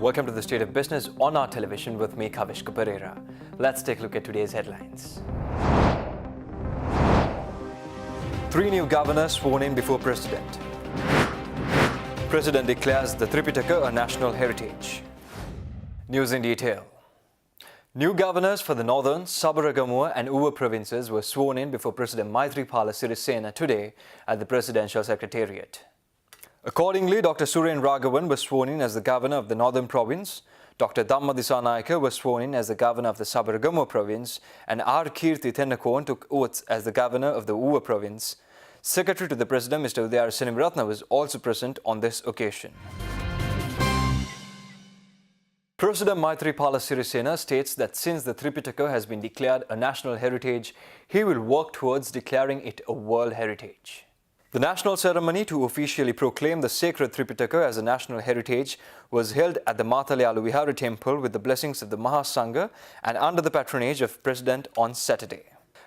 Welcome to the State of Business on our television with me, Kavishka Pereira. Let's take a look at today's headlines. 3 new governors sworn in before President. President declares the Tripitaka a national heritage. News in detail. New governors for the northern, Sabaragamuwa and Uva provinces were sworn in before President Maithripala Sirisena today at the Presidential Secretariat. Accordingly, Dr. Suren Raghavan was sworn in as the governor of the Northern Province, Dr. Dhamma Disanayake was sworn in as the governor of the Sabaragamuwa Province, and R. Kirti Tennakon took oaths as the governor of the Uva Province. Secretary to the President, Mr. Udayara Senimiratna, was also present on this occasion. President Maithripala Sirisena states that since the Tripitaka has been declared a national heritage, he will work towards declaring it a world heritage. The national ceremony to officially proclaim the sacred Tripitaka as a national heritage was held at the Mathale Aluvihara temple with the blessings of the Mahasangha and under the patronage of President on Saturday.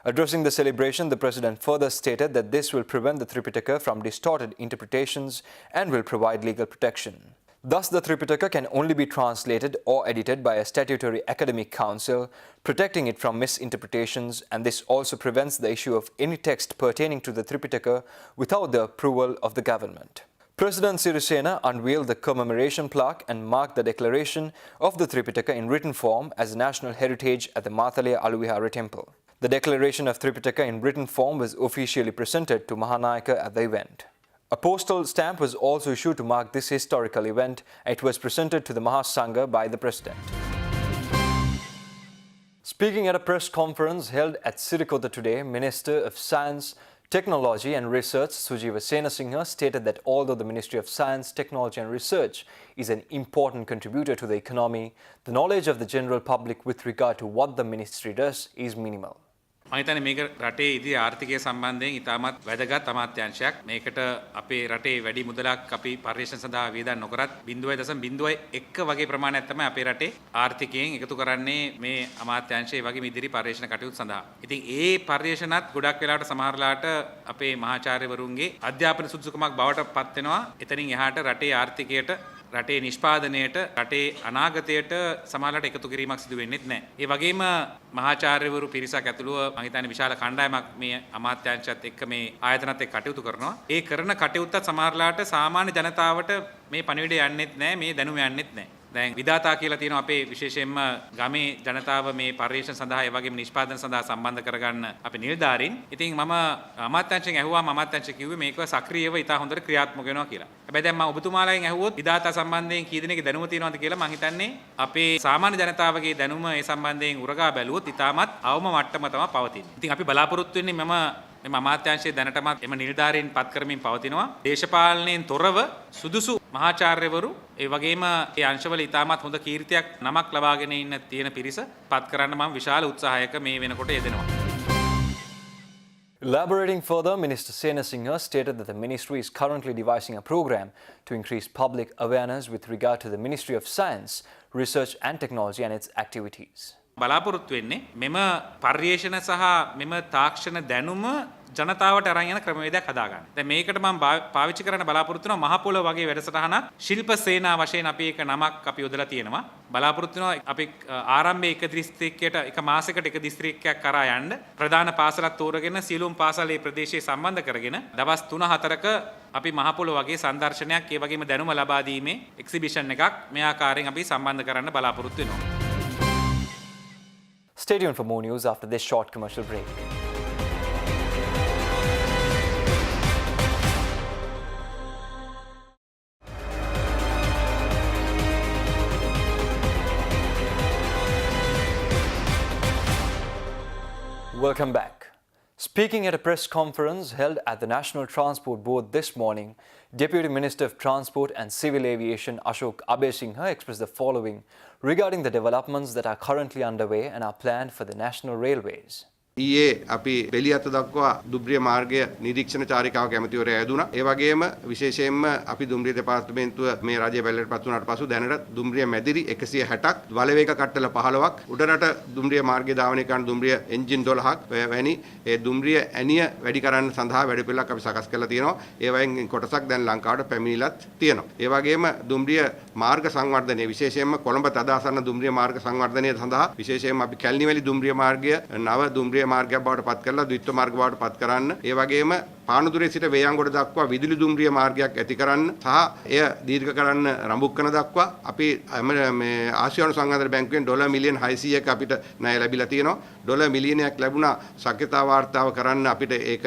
Addressing the celebration, the President further stated that this will prevent the Tripitaka from distorted interpretations and will provide legal protection. Thus, the Tripitaka can only be translated or edited by a statutory academic council, protecting it from misinterpretations, and this also prevents the issue of any text pertaining to the Tripitaka without the approval of the government. President Sirisena unveiled the commemoration plaque and marked the declaration of the Tripitaka in written form as a national heritage at the Mathale Aluvihara temple. The declaration of Tripitaka in written form was officially presented to Mahanayaka at the event. A postal stamp was also issued to mark this historical event. It was presented to the Mahasangha by the President. Speaking at a press conference held at Sirikota today, Minister of Science, Technology and Research Sujiva Senasinghe stated that although the Ministry of Science, Technology and Research is an important contributor to the economy, the knowledge of the general public with regard to what the ministry does is minimal. මම හිතන්නේ මේක රටේ ඉදිරි ආර්ථිකය සම්බන්ධයෙන් ඉතාමත් වැදගත් අමාත්‍යාංශයක්. මේකට අපේ රටේ වැඩි මුදලක් අපි පරිශ්‍රණ සඳහා වියදම් නොකරත් 0.01 වගේ ප්‍රමාණයක් තමයි අපේ රටේ ආර්ථිකයෙන් එකතු කරන්නේ මේ අමාත්‍යාංශයේ වගේ ඉදිරි පරිශ්‍රණ කටයුතු සඳහා. ඉතින් ඒ පරිශ්‍රණත් ගොඩක් වෙලාවට සමහරලාට අපේ මහාචාර්යවරුන්ගේ අධ්‍යාපන සුදුසුකමක් බවට පත් වෙනවා. එතනින් එහාට රටේ ආර්ථිකයට රටේ නිෂ්පාදනයට රටේ අනාගතයට සමාජලට එකතු කිරීමක් සිදු වෙන්නේ නැහැ. ඒ වගේම මහාචාර්යවරු පිරිසක් ඇතුළුව මම හිතන්නේ විශාල කණ්ඩායමක් මේ අමාත්‍යාංශයත් එක්ක මේ ආයතනත් එක්ක කටයුතු කරනවා. ඒ කරන කටයුත්තත් සමහරලාට සාමාන්‍ය ජනතාවට මේ පණිවිඩය යන්නෙත් නැහැ, මේ දැනුම යන්නෙත් නැහැ. දැන් විධාතා කියලා තියෙනවා අපේ විශේෂයෙන්ම ගමේ ජනතාව මේ පරිශ්‍රණ සඳහා ඒ වගේම නිෂ්පාදන සඳහා සම්බන්ධ කරගන්න අපේ නිලධාරීන්. ඉතින් මම අමාත්‍යාංශයෙන් ඇහුවා අමාත්‍යාංශය කිව්වේ මේක සක්‍රියව ඉතා හොඳට ක්‍රියාත්මක වෙනවා කියලා. හැබැයි දැන් මම ඔබතුමාලාගෙන් ඇහුවොත් විධාතා සම්බන්ධයෙන් කී දෙනෙක්ගේ දැනුම තියෙනවද කියලා මම හිතන්නේ අපේ සාමාන්‍ය ජනතාවගේ දැනුම ඒ සම්බන්ධයෙන් උරගා බැලුවොත් ඉතාමත් අවම මට්ටම තමයි පවතින්නේ. ඉතින් අපි බලාපොරොත්තු වෙන්නේ මෙම අමාත්‍යාංශයේ දැනටමත් එම නිලධාරීන් පත් කරමින් පවතිනවා. දේශපාලනයෙන් තොරව සුදුසු මහාචාර්යවරු ඒ වගේම ඒ අංශවල ඉතාමත් හොඳ කීර්තියක් නමක් ලබාගෙන ඉන්න තියෙන පිරිස පත් කරන්න මම විශාල උත්සාහයක මේ වෙනකොට යෙදෙනවා. Elaborating further, Minister Senasinghe stated that the ministry is currently devising a program to increase public awareness with regard to the Ministry of Science, Research and Technology and its activities. බලාපොරොත්තු වෙන්නේ මෙම පර්යේෂණ සහ මෙම තාක්ෂණ දැනුම ජනතාවට අරන් යන ක්‍රමවේදයක් හදාගන්න. දැන් මේකට මම පාවිච්චි කරන්න බලාපොරොත්තු වෙනවා මහ පොළ වගේ වැඩසටහනක් ශිල්ප සේනා වශයෙන් අපි එක නමක් අපි යොදලා තියෙනවා. බලාපොරොත්තු වෙනවා අපි ආරම්භයේ එක දිස්ත්‍රික්කයට එක මාසයකට එක දිස්ත්‍රික්කයක් කරා යන්න ප්‍රධාන පාසලක් තෝරගෙන සියලුම පාසල් මේ ප්‍රදේශයේ සම්බන්ධ කරගෙන දවස් 3-4ක අපි මහ පොළ වගේ සංදර්ශනයක් ඒ වගේම දැනුම ලබා දීමේ එක්සිබිෂන් එකක් මේ ආකාරයෙන් අපි සම්බන්ධ කරන්න බලාපොරොත්තු වෙනවා. Stay tuned for more news after this short commercial break. Welcome back. Speaking at a press conference held at the National Transport Board this morning, Deputy Minister of Transport and Civil Aviation Ashok Abesinghe expressed the following regarding the developments that are currently underway and are planned for the national railways. ඊයේ අපි බෙලියත දක්වා දුම්රිය මාර්ගය නිරීක්ෂණ චාරිකාවක ඇමතිවරයා යෙදුණා. ඒ වගේම විශේෂයෙන්ම අපි දුම්රිය දෙපාර්තමේන්තුව මේ රජය බැලට පත් වුණාට පසු දැනට දුම්රිය මැදිරි 160ක්, බලවේග කට්ටල 15ක්, උඩරට දුම්රිය මාර්ගය ධාවනය කරන දුම්රිය එන්ජින් 12ක් වැනි ඒ දුම්රිය ඇණිය වැඩි කරන්න සඳහා වැඩපිළිවෙලක් අපි සකස් කරලා තියෙනවා. ඒ වයින් කොටසක් දැන් ලංකාවට පැමිණිලත් තියෙනවා. ඒ වගේම දුම්රිය මාර්ග සංවර්ධනය විශේෂයෙන්ම කොළඹ තදාසන්න දුම්රිය මාර්ග සංවර්ධනය සඳහා විශේෂයෙන්ම අපි කැලණිවැලි දුම්රිය මාර්ගය නව දුම්රිය මාර්ගයක් බවට පත් කරලා ද්විත්ව මාර්ග බවට පත් කරන්න, ඒ වගේම පානුදුරේ සිට වේයන්ගොඩ දක්වා විදුලි දුම්රිය මාර්ගයක් ඇති කරන්න සහ එය දීර්ඝ කරන්න රඹුක්කන දක්වා අපි මේ ආසියානු සංවර්ධන බැංකුවෙන් ඩොලර් මිලියන් 600ක් අපිට ණය ලැබිලා තියෙනවා. ඩොලර් මිලියනයක් ලැබුණා ශක්්‍යතා වාර්තාව කරන්න අපිට ඒක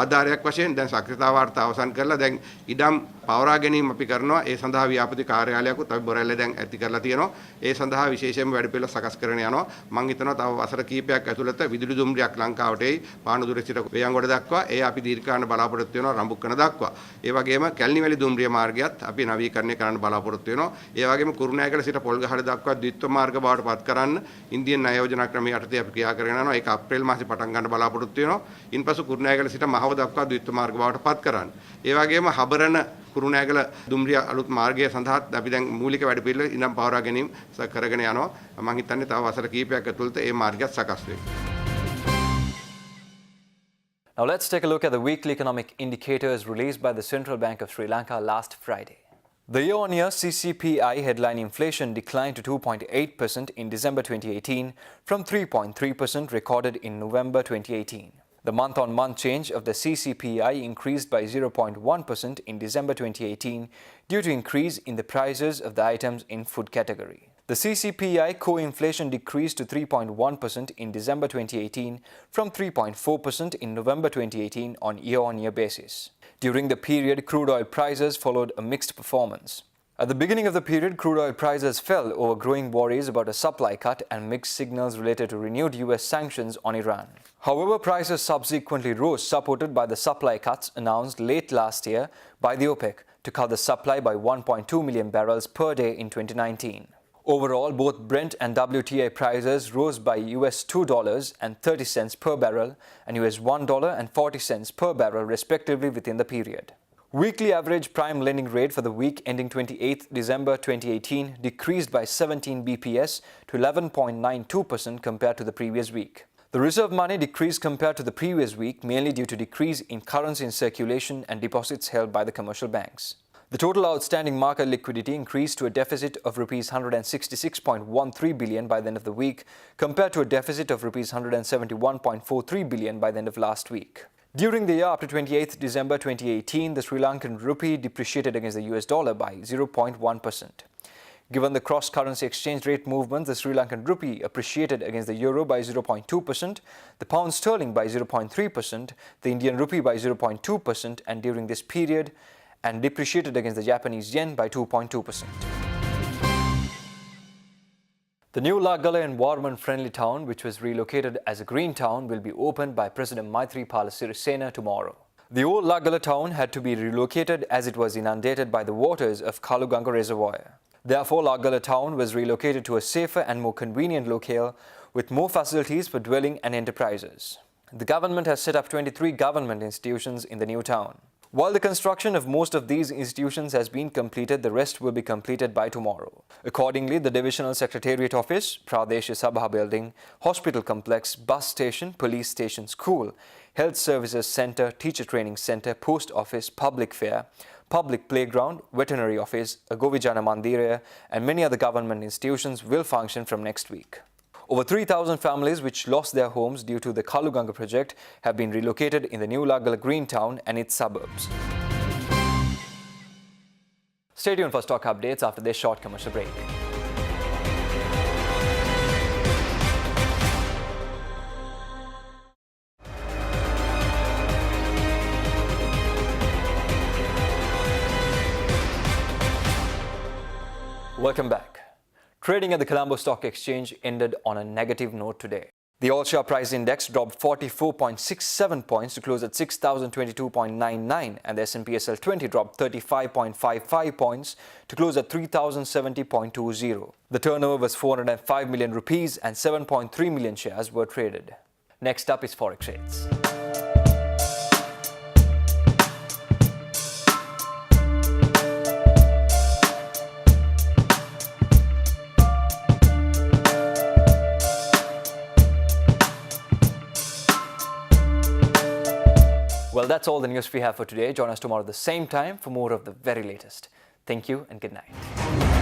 ආධාරයක් වශයෙන්. දැන් ශක්්‍යතා වාර්තාව අවසන් කරලා දැන් ඉඩම් පවරා ගැනීම අපි කරනවා. ඒ සඳහා ව්‍යාපෘති කාර්යාලයකුත් අපි බොරැල්ලේ දැන් ඇති කරලා තියෙනවා. ඒ සඳහා විශේෂයෙන්ම වැඩපිළිවෙල සකස් කරගෙන යනවා. මම හිතනවා තව වසර කිහිපයක් ඇතුළත විදුලි දුම්රියක් ලංකාවට එයි. පානුදුරේ සිට වේයන්ගොඩ දක්වා ඒ අපි දීර්ඝකාලීන බලාපොරොත්තු වෙනවා රඹුක්කන දක්වා. ඒ වගේම කැලණිවැලි දුම්රිය මාර්ගයත් අපි නවීකරණය කරන්න බලාපොරොත්තු වෙනවා. ඒ වගේම කුරුණෑගල සිට පොල්ගහඩ දක්වා ද්විත්ව මාර්ග බවට පත් කරන්න ඉන්දියන් ණය යෝජනා ක්‍රමයේ යටතේ අපි ක්‍රියා කරගෙන යනවා. ඒක අප්‍රේල් මාසේ පටන් ගන්න බලාපොරොත්තු වෙනවා. ඉන්පසු කුරුණෑගල සිට මහව දක්වා ද්විත්ව මාර්ග බවට පත් කරන්න. ඒ වගේම හබරණ කුරුණෑගල දුම්රිය අලුත් මාර්ගය සඳහා අපි දැන් මූලික වැඩපිළිවෙල ඉනම් පවරා ගැනීම කරගෙන යනවා. මම හිතන්නේ තව වසර කිහිපයක් ඇතුළත මේ මාර්ගයත් සකස් වෙයි. Now let's take a look at the weekly economic indicators released by the Central Bank of Sri Lanka last Friday. The year-on-year CCPI headline inflation declined to 2.8% in December 2018 from 3.3% recorded in November 2018. The month-on-month change of the CCPI increased by 0.1% in December 2018 due to increase in the prices of the items in food category. The CCPI core inflation decreased to 3.1% in December 2018 from 3.4% in November 2018 on year-on-year basis. During the period, crude oil prices followed a mixed performance. At the beginning of the period, crude oil prices fell over growing worries about a supply cut and mixed signals related to renewed US sanctions on Iran. However, prices subsequently rose, supported by the supply cuts announced late last year by the OPEC to cut the supply by 1.2 million barrels per day in 2019. Overall, both Brent and WTI prices rose by US $2.30 per barrel and US $1.40 per barrel respectively within the period. Weekly average prime lending rate for the week ending 28th December 2018 decreased by 17 BPS to 11.92% compared to the previous week. The reserve money decreased compared to the previous week mainly due to decrease in currency in circulation and deposits held by the commercial banks. The total outstanding market liquidity increased to a deficit of Rs 166.13 billion by the end of the week compared to a deficit of Rs 171.43 billion by the end of last week. During the year after 28th December 2018, the Sri Lankan rupee depreciated against the US dollar by 0.1%. Given the cross-currency exchange rate movements, the Sri Lankan rupee appreciated against the euro by 0.2%, the pound sterling by 0.3%, the Indian rupee by 0.2%, and during this period, and depreciated against the Japanese yen by 2.2%. The new Lagala environment-friendly town, which was relocated as a green town, will be opened by President Maithripala Sirisena tomorrow. The old Lagala town had to be relocated as it was inundated by the waters of Kaluganga Reservoir. Therefore, Lagala town was relocated to a safer and more convenient locale with more facilities for dwelling and enterprises. The government has set up 23 government institutions in the new town. While the construction of most of these institutions has been completed, the rest will be completed by tomorrow. Accordingly, the Divisional Secretariat Office, Pradesh Sabha Building, Hospital Complex, Bus Station, Police Station, School, Health Services Center, Teacher Training Center, Post Office, Public Fair, Public Playground, Veterinary Office, a Govijana Mandira, and many other government institutions will function from next week. Over 3,000 families which lost their homes due to the Kaluganga project have been relocated in the new Lagala Green Town and its suburbs. Stay tuned for stock updates after this short commercial break. Welcome back. Trading at the Colombo Stock Exchange ended on a negative note today. The all-share price index dropped 44.67 points to close at 6,022.99 and the S&P SL 20 dropped 35.55 points to close at 3,070.20. The turnover was 405 million rupees and 7.3 million shares were traded. Next up is Forex rates. Well, that's all the news we have for today. Join us tomorrow at the same time for more of the very latest. Thank you and good night.